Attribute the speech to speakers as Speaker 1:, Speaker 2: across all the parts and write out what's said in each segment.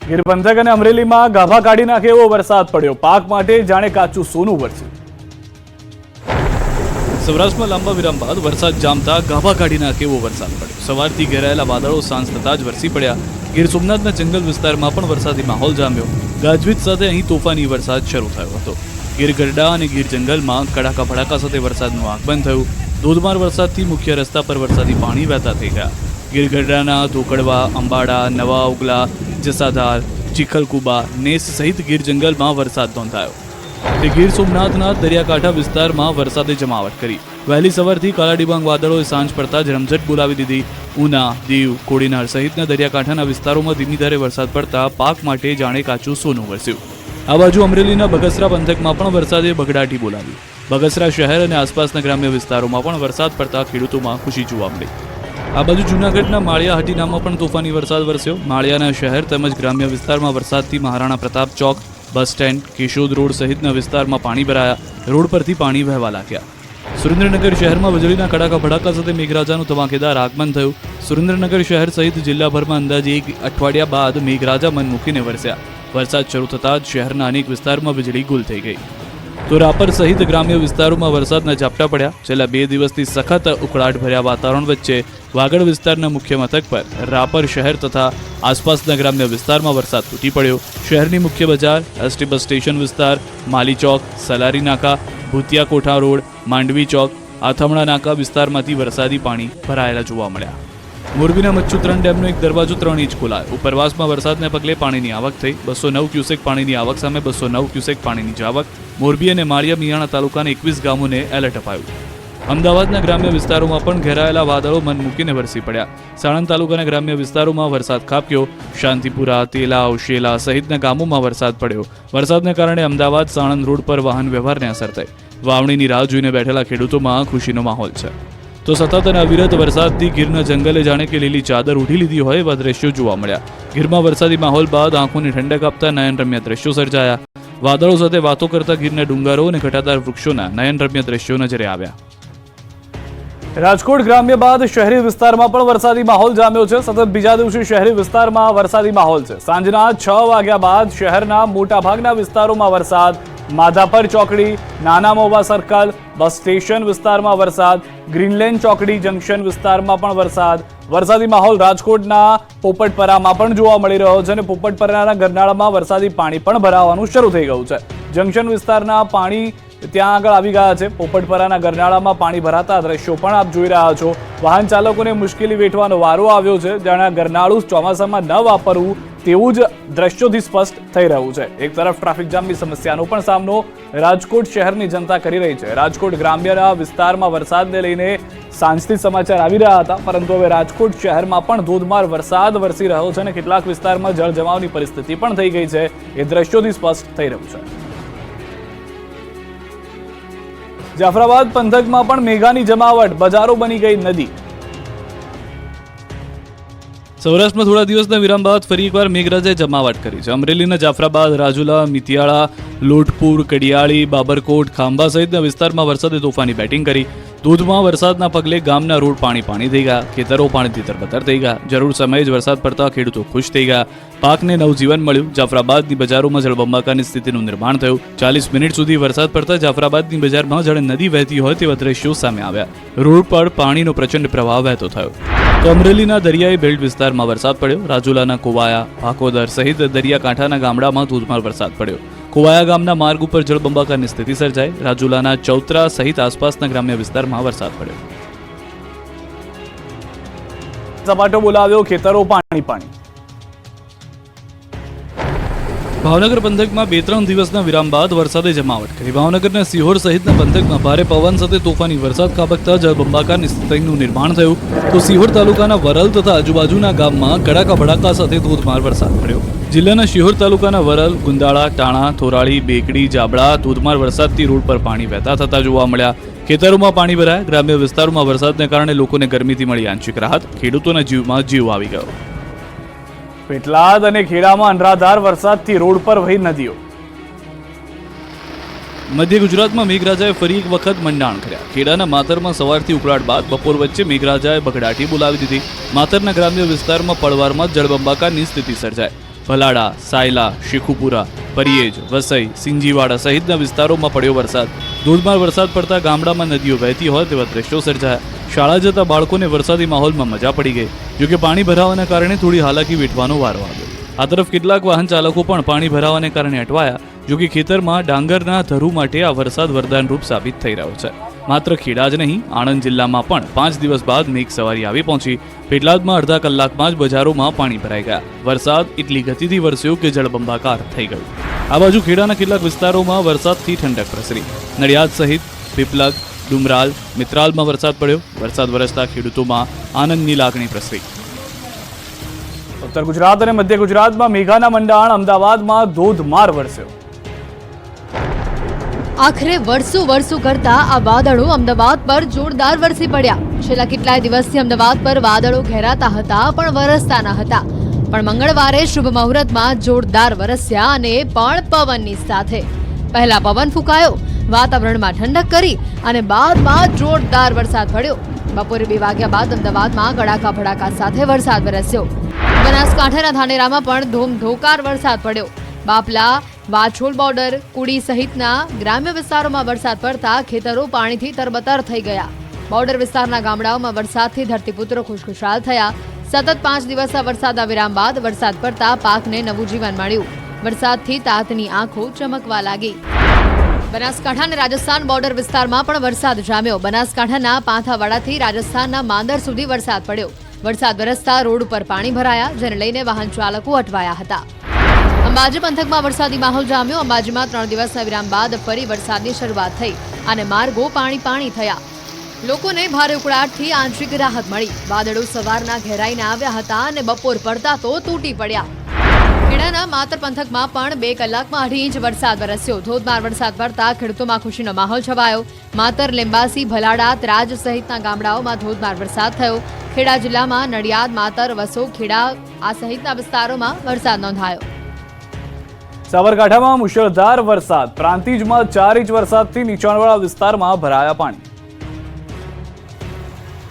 Speaker 1: ગીર પંથક અને અમરેલીમાં ગાભા કાઢી નાખે એવો વરસાદ પડ્યો. પાક માટે જાણે કાચું સોનું વરસ્યું. સૌરાષ્ટ્રમાં લાંબા વિરામ બાદ વરસાદ જામતા ગાભા કાઢી નાખે એવો વરસાદ પડ્યો. સવારથી ઘેરાયેલા વાદળો સાંજ થતાં જ વરસી પડ્યા. ગીર સોમનાથના જંગલ વિસ્તારમાં પણ વરસાદી માહોલ જામ્યો. ગાજવીજ સાથે અહીં તોફાની વરસાદ શરૂ થયો હતો. ગીર ગરડા અને ગીર જંગલમાં કડાકા ભડાકા સાથે વરસાદનું આગમન થયું. ધોધમાર વરસાદથી મુખ્ય રસ્તા પર વરસાદી પાણી વહેતા થઈ ગયા. ગીર ગરડાના ધોકડવા, અંબાડા, નવા ઉગલા, જસાધાર, ચીખલકુબા, નેસ સહિત ગીર જંગલમાં વરસાદ નોંધાયો. તે ગીર સોમનાથના દરિયાકાંઠા વિસ્તારમાં વરસાદે જમાવટ કરી. વહેલી સવારથી કાળા ડિબાંગ વાદળોએ સાંજ પડતા જ રમઝટ બોલાવી દીધી. ઉના, દીવ, કોડીનાર સહિતના દરિયાકાંઠાના વિસ્તારોમાં ધીમી ધારે વરસાદ પડતા પાક માટે જાણે કાચું સોનું વરસ્યું. આ બાજુ અમરેલીના બગસરા પંથકમાં પણ વરસાદે બગડાટી બોલાવી. બગસરા શહેર અને આસપાસના ગ્રામ્ય વિસ્તારોમાં પણ વરસાદ પડતા ખેડૂતોમાં ખુશી જોવા મળી. આ બાજુ જૂનાગઢના માળિયા હટીનામાં પણ તોફાની વરસાદ વરસ્યો. માળિયાના શહેર તેમજ ગ્રામ્ય વિસ્તારમાં વરસાદથી મહારાણા પ્રતાપ ચોક, બસ સ્ટેન્ડ, કેશોદ રોડ સહિતના વિસ્તારમાં પાણી ભરાયા. રોડ પરથી પાણી વહેવા લાગ્યા. સુરેન્દ્રનગર શહેરમાં વીજળીના કડાકા ભડાકા સાથે મેઘરાજાનું ધમાકેદાર આગમન થયું. સુરેન્દ્રનગર શહેર સહિત જિલ્લાભરમાં અંદાજે એક અઠવાડિયા બાદ મેઘરાજા મન મૂકીને વરસ્યા. વરસાદ શરૂ થતાં જ શહેરના અનેક વિસ્તારમાં વીજળી ગુલ થઈ ગઈ. તો રાપર સહિત ગ્રામ્ય વિસ્તારોમાં વરસાદના ઝાપટા પડ્યા. છેલ્લા 2 દિવસથી સખત ઉકળાટ ભર્યા વાતાવરણ વચ્ચે વાગડ વિસ્તારના મુખ્ય મથક પર રાપર શહેર તથા આસપાસના ગ્રામ્ય વિસ્તારમાં વરસાદ તૂટી પડ્યો. શહેરની મુખ્ય બજાર, એસટી બસ સ્ટેશન વિસ્તાર, માલી ચોક, સલારી નાકા, ભૂતિયા કોઠા રોડ, માંડવી ચોક, આથમણા નાકા વિસ્તારમાંથી વરસાદી પાણી ભરાયેલા જોવા મળ્યા. મોરબીના મચ્છુ 3 ડેમનો એક દરવાજો 3 ઇંચ ખોલાયો. ઉપરવાસમાં વરસાદને પગલે પાણીની આવક થઈ. 209 ક્યુસેક પાણીની આવક સામે 209 ક્યુસેક પાણીની જાવક. મોરબી અને માળિયા મિયાણા તાલુકાના 21 ગામોને એલર્ટ અપાયું. અમદાવાદના ગ્રામ્ય વિસ્તારોમાં પણ ઘેરાયેલા વાદળો મન મૂકીને વરસી પડ્યા. સાણંદ તાલુકાના ગ્રામ્ય વિસ્તારોમાં વરસાદ ખાબક્યો. શાંતિપુરા, તેલાવ, શેલા સહિતના ગામોમાં વરસાદ પડ્યો. વરસાદને કારણે અમદાવાદ સાણંદ રોડ પર વાહન વ્યવહારને અસર થઈ. વાવણીની રાહ જોઈને બેઠેલા ખેડૂતોમાં ખુશીનો માહોલ છે. તો સતત અને અવિરત વરસાદથી ગીરના જંગલે જાણે કે લીલી ચાદર ઉઢી લીધી હોય એવા દ્રશ્યો જોવા મળ્યા. ગીરમાં વરસાદી માહોલ બાદ આંખોને ઠંડક આપતા નયનરમ્ય દ્રશ્યો સર્જાયા. વાદળો સાથે વાતો કરતા ગીરના ડુંગરો અને ઘટાદાર વૃક્ષોના નયનરમ્ય દ્રશ્યો નજરે આવ્યા. રાજકોટ ગ્રામ્ય બાદ શહેરી વિસ્તારમાં પણ વરસાદી માહોલ જામ્યો છે. સતત બીજા દિવસે શહેરી વિસ્તારમાં વરસાદી માહોલ છે. સાંજના 6 વાગ્યા બાદ શહેરના મોટાભાગના વિસ્તારોમાં વરસાદ. માધાપર ચોકડી, નાના મોવા સર્કલ, બસ સ્ટેશન વિસ્તારમાં વરસાદ. ગ્રીનલેન્ડ ચોકડી જંકશન વિસ્તારમાં પણ વરસાદ. વરસાદી માહોલ રાજકોટના પોપટપરામાં પણ જોવા મળી રહ્યો છે અને પોપટપરાના ગરનાળામાં વરસાદી પાણી પણ ભરાવાનું શરૂ થઈ ગયું છે. જંકશન વિસ્તારના પાણી ત્યાં આગળ આવી ગયા છે. પોપટપરાના ગરનાળામાં પાણી ભરાતા દ્રશ્યો પણ આપ જોઈ રહ્યા છો. વાહન ચાલકોને મુશ્કેલી વેઠવાનો વારો આવ્યો છે. જાણે ગરનાળું ચોમાસામાં ન વાપરવું તેવું જ દ્રશ્યોથી સ્પષ્ટ થઈ રહ્યું છે. એક તરફ ટ્રાફિક જામની સમસ્યાનો પણ સામનો રાજકોટ શહેરની જનતા કરી રહી છે. રાજકોટ ગ્રામ્યના વિસ્તારમાં વરસાદને લઈને સાંજથી સમાચાર આવી રહ્યા હતા, પરંતુ હવે રાજકોટ શહેરમાં પણ ધોધમાર વરસાદ વરસી રહ્યો છે અને કેટલાક વિસ્તારમાં જળજમાવની પરિસ્થિતિ પણ થઈ ગઈ છે. એ દ્રશ્યોથી સ્પષ્ટ થઈ રહ્યું છે. જાફરાબાદ પંથકમાં પણ મેઘાની જમાવટ, બજારો બની ગઈ નદી. સૌરાષ્ટ્રમાં થોડા દિવસના વિરામ બાદ ફરી એકવાર મેઘરાજાએ જમાવટ કરી છે. અમરેલીના જાફરાબાદ, રાજુલા, મિતિયાળા, લોટપુર, કડિયાળી, બાબરકોટ, ખાંભા સહિતના વિસ્તારમાં વરસાદે તોફાની બેટિંગ કરી. ધોધમાં વરસાદના પગલે ગામના રોડ પાણી થઈ ગયા. ખેતરો પાણીથી તરબતર થઈ ગયા. જરૂર સમયે જ વરસાદ પડતા ખેડૂતો ખુશ થઈ ગયા. પાકને નવજીવન મળ્યું. જાફરાબાદની બજારોમાં જળબંબાકારની સ્થિતિનું નિર્માણ થયું. 40 મિનિટ સુધી વરસાદ પડતા જાફરાબાદની બજારમાં જાણે નદી વહેતી હોય તેવા દ્રશ્યો સામે આવ્યા. રોડ પર પાણીનો પ્રચંડ પ્રવાહ વહેતો થયો. તો અમરેલીના દરિયાઈ બેલ્ટ વિસ્તારમાં વરસાદ પડ્યો. રાજુલાના કોવાયા, ભાકોદર સહિત દરિયાકાંઠાના ગામડામાં ધોધમાર વરસાદ પડ્યો. કોવાયા ગામના માર્ગ ઉપર જળબંબાકારની સ્થિતિ સર્જાઈ. રાજુલાના ચૌતરા સહિત આસપાસના ગ્રામ્ય વિસ્તારમાં વરસાદ પડ્યો. ઝપાટો બોલાવ્યો, ખેતરો પાણી. ભાવનગર પંથકમાં 2-3 દિવસના વિરામ બાદ વરસાદે જમાવટ કરી. ભાવનગરના સિહોર સહિતના પંથકમાં ભારે પવન સાથે તોફાની વરસાદ ખાબકતા જળબંબાકારની સ્થિતિનું નિર્માણ થયું. તો સિહોર તાલુકાના વરલ તથા આજુબાજુના ગામમાં કડાકા ભડાકા સાથે ધોધમાર વરસાદ પડ્યો. જિલ્લાના શિહોર તાલુકાના વરલ, ગુંદાળા, ટાણા, થોરાળી, બેકડી, જાબડા ધોધમાર વરસાદથી રોડ પર પાણી વહેતા થતા જોવા મળ્યા. ખેતરોમાં પાણી ભરાયા. ગ્રામ્ય વિસ્તારોમાં વરસાદને કારણે લોકોને ગરમીથી મળી આંશિક રાહત. ખેડૂતોના જીવમાં જીવ આવી ગયો. પેટલાદ અને ખેડામાં અનરાધાર વરસાદથી રોડ પર વહી નદીઓ. મધ્ય ગુજરાતમાં મેઘરાજાએ ફરી એક વખત મંડાણ કર્યા. ખેડાના માતરમાં સવારથી ઉકળાટ બાદ બપોર વચ્ચે મેઘરાજાએ બગડાટી બોલાવી દીધી. માતરના ગ્રામ્ય વિસ્તારમાં પળવારમાં જળબંબાકારની સ્થિતિ સર્જાઈ. ભલાડા, સાયલા, શેખુપુરા, પરિયેજ, વસઈ, સિંજીવાડા સહિતના વિસ્તારોમાં પડ્યો વરસાદ. ધોધમાર વરસાદ પડતા ગામડામાં નદીઓ વહેતી હોય તેવા દ્રશ્યો સર્જાયા. શાળા જતા બાળકોને વરસાદી માહોલમાં મજા પડી ગઈ. જોકે પાણી ભરાવાના કારણે થોડી હાલાકી વેઠવાનો વારો આવ્યો. આ તરફ કેટલાક વાહન ચાલકો પણ પાણી ભરાવાને કારણે અટવાયા. જોકે ખેતરમાં ડાંગરના ધરુ માટે આ વરસાદ વરદાનરૂપ સાબિત થઈ રહ્યો છે. માત્ર ખેડા જ નહીં, આણંદ જિલ્લામાં પણ 5 દિવસ બાદ મેઘ સવારી આવી પહોંચી. પેટલાદમાં અડધા કલાકમાં જ બજારોમાં પાણી ભરાઈ ગયા. વરસાદ એટલી ગતિથી વરસ્યો કે જળબંબાકાર થઈ ગયું. આ બાજુ ખેડાના કેટલાક વિસ્તારોમાં વરસાદથી ઠંડક પ્રસરી. નડિયાદ સહિત પીપલગ, ડુમરાલ, મિત્રાલમાં વરસાદ પડ્યો. વરસાદ વરસતા ખેડૂતોમાં આનંદની લાગણી પ્રસરી. ઉત્તર ગુજરાત અને મધ્ય ગુજરાતમાં મેઘાના મંડાણ. અમદાવાદમાં ધોધમાર વરસ્યો.
Speaker 2: આખરે વર્ષો કરતા આ વાદળો અમદાવાદ પર જોરદાર વરસી પડ્યા. છેલ્લા કેટલાય દિવસથી અમદાવાદ પર વાદળો ઘેરાતા હતા પણ વરસતા ન હતા. પણ મંગળવારે શુભ મુહૂર્તમાં જોરદાર વરસ્યા અને પણ પવનની સાથે. પહેલા પવન ફૂંકાયો, વાતાવરણમાં ઠંડક કરી અને બાદમાં જોરદાર વરસાદ પડ્યો. બપોરે 2 વાગ્યા બાદ અમદાવાદમાં કડાકા ભડાકા સાથે વરસાદ વરસ્યો. બનાસકાંઠાના ધાનેરામાં પણ ધોધમાર વરસાદ પડ્યો. બાપલા, વાછોલ બોર્ડર, કુડી સહિતના ગ્રામ્ય વિસ્તારોમાં વરસાદ પડતા ખેતરો પાણીથી તરબતર થઈ ગયા. બોર્ડર વિસ્તારના ગામડાઓમાં વરસાદથી ધરતીપુત્રો ખુશખુશાલ થયા. સતત 5 દિવસના વરસાદના વિરામ બાદ વરસાદ પડતા પાકને નવું જીવન મળ્યું. વરસાદથી તાતની આંખો ચમકવા લાગી. બનાસકાંઠા અને રાજસ્થાન બોર્ડર વિસ્તારમાં પણ વરસાદ જામ્યો. બનાસકાંઠાના પાંથાવાડાથી રાજસ્થાનના માંદર સુધી વરસાદ પડ્યો. વરસાદ વરસતા રોડ ઉપર પાણી ભરાયા, જેને લઈને વાહન ચાલકો અટવાયા હતા. અંબાજી પંથકમાં વરસાદી માહોલ જામ્યો. અંબાજીમાં 3 દિવસના વિરામ બાદ ફરી વરસાદની શરૂઆત થઈ અને માર્ગો પાણી થયા. લોકોને ભારે ઉકળાટથી આંશિક રાહત મળી. વાદળો સવારના ઘેરાઈને આવ્યા હતા અને બપોર પડતા તો તૂટી પડ્યા. ખેડાના માતર પંથકમાં પણ 2 કલાકમાં 2.5 ઇંચ વરસાદ વરસ્યો. ધોધમાર વરસાદ પડતા ખેડૂતોમાં ખુશીનો માહોલ છવાયો. માતર, લીંબાસી, ભલાડા, ત્રાજ સહિતના ગામડાઓમાં ધોધમાર વરસાદ થયો. ખેડા જિલ્લામાં નડિયાદ, માતર, વસો, ખેડા આ સહિતના વિસ્તારોમાં વરસાદ નોંધાયો.
Speaker 1: સાબરકાંઠામાં મુશળધાર વરસાદ. પ્રાંતિજમાં 4 ઇંચ વરસાદથી નીચાણવાળા વિસ્તારમાં ભરાયા પાણી.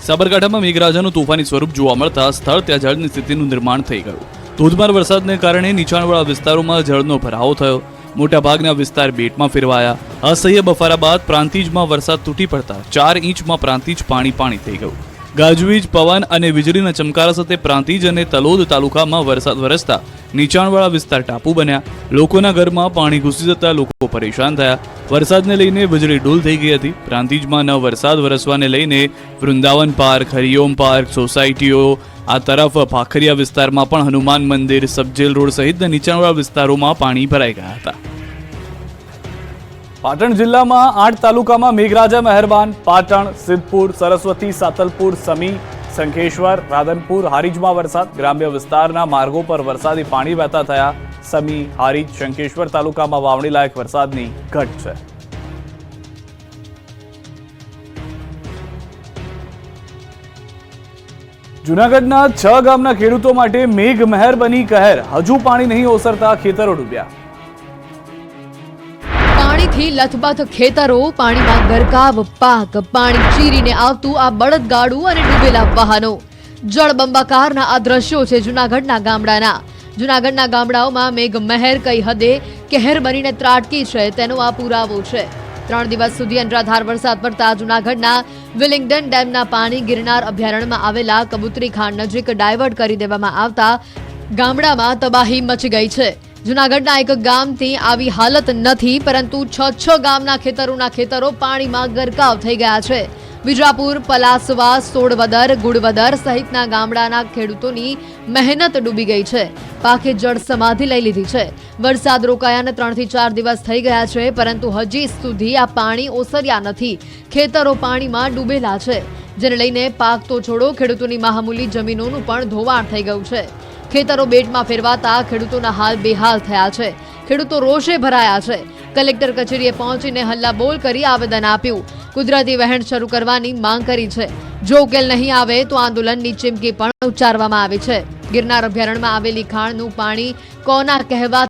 Speaker 1: સાબરકાંઠામાં મેઘરાજાનું તોફાની સ્વરૂપ જોવા મળતા સ્થળ ત્યાં જળની સ્થિતિનું નિર્માણ થઈ ગયું. ધોધમાર વરસાદને કારણે નીચાણવાળા વિસ્તારોમાં જળનો ભરાવો થયો. મોટાભાગના વિસ્તાર બેટમાં ફેરવાયા. અસહ્ય બફારા બાદ પ્રાંતિજમાં વરસાદ તૂટી પડતા 4 ઇંચમાં પ્રાંતિજ પાણી થઈ ગયું. ગાજવીજ, પવન અને વીજળીના ચમકારા સાથે પ્રાંતિજ અને તલોદ તાલુકામાં વરસાદ વરસતા નીચાણવાળા વિસ્તાર ટાપુ બન્યા. લોકોના ઘરમાં પાણી ઘૂસી જતા લોકો પરેશાન થયા. વરસાદને લઈને વીજળી ડૂલ થઈ ગઈ હતી. પ્રાંતિજમાં ન વરસાદ વરસવાને લઈને વૃંદાવન પાર્ક, હરિઓમ પાર્ક, સોસાયટીઓ આ તરફ ભાખરિયા વિસ્તારમાં પણ હનુમાન મંદિર, સબજેલ રોડ સહિતના નીચાણવાળા વિસ્તારોમાં પાણી ભરાઈ ગયા હતા. પાટણ જિલ્લામાં 8 તાલુકામાં મેઘરાજા મહેરબાન. પાટણ, સિદ્ધપુર, સરસ્વતી, સાતલપુર, સમી, શંખેશ્વર, રાધનપુર, હારીજમાં વરસાદ. ગ્રામ્ય વિસ્તારના માર્ગો પર વરસાદી પાણી વહેતા થયા. સમી, હારીજ, શંખેશ્વર તાલુકામાં વાવણી લાયક વરસાદની ઘટ છે. જૂનાગઢના 6 ગામના ખેડૂતો માટે મેઘ મહેર બની કહેર. હજુ પાણી નહીં ઓસરતા ખેતરો ડૂબ્યા.
Speaker 2: પાણીથી લથબથ ખેતરો, પાણીમાં ગરકાવ પાક, પાણી ચીરીને આવતું આ બળદગાડું અને ડૂબેલા વાહનો. જળબંબાકારના આ દ્રશ્યો છે જૂનાગઢના ગામડાના. જૂનાગઢના ગામડાઓમાં મેઘ મહેર કઈ હદે કહેર બનીને ત્રાટકી છે તેનો આ પુરાવો છે. 3 દિવસ સુધી અનરાધાર વરસાદ પડતા જૂનાગઢના વિલિંગડન ડેમના પાણી ગિરનાર અભયારણ્યમાં આવેલા કબૂતરી ખાણ નજીક ડાયવર્ટ કરી દેવામાં આવતા ગામડામાં તબાહી મચી ગઈ છે. જૂનાગઢના એક ગામથી આવી હાલત નથી, પરંતુ 6 ગામના ખેતરો પાણીમાં ગરકાવ થઈ ગયા છે. વિજાપુર, પલાસવા, સોડવદર, ગુડવદર સહિતના ગામડાના ખેડૂતોની મહેનત ડૂબી ગઈ છે. પાકે જળ સમાધિ લઈ લીધી છે. વરસાદ રોકાયાને 3 થી 4 દિવસ થઈ ગયા છે, પરંતુ હજી સુધી આ પાણી ઓસર્યા નથી. ખેતરો પાણીમાં ડૂબેલા છે, જેને લઈને પાક તો છોડો, ખેડૂતોની મામૂલી જમીનોનું પણ ધોવાણ થઈ ગયું છે. ખેતરો બેટમાં ફેરવાતા ખેડૂતોના હાલ બેહાલ થયા છે. ખેડૂતો રોષે ભરાયા છે. કલેક્ટર કચેરીએ પહોંચીને હલ્લાબોલ કરી આવેદન આપ્યું. કુદરતી વહેણ શરૂ કરવાની માંગ કરી છે. જો ઉકેલ નહીં આવે તો આંદોલનની ચીમકી પણ ઉચ્ચારવામાં આવી છે. ગિરનાર અભયારણ્યમાં આવેલી ખાણનું પાણી કોના કહેવા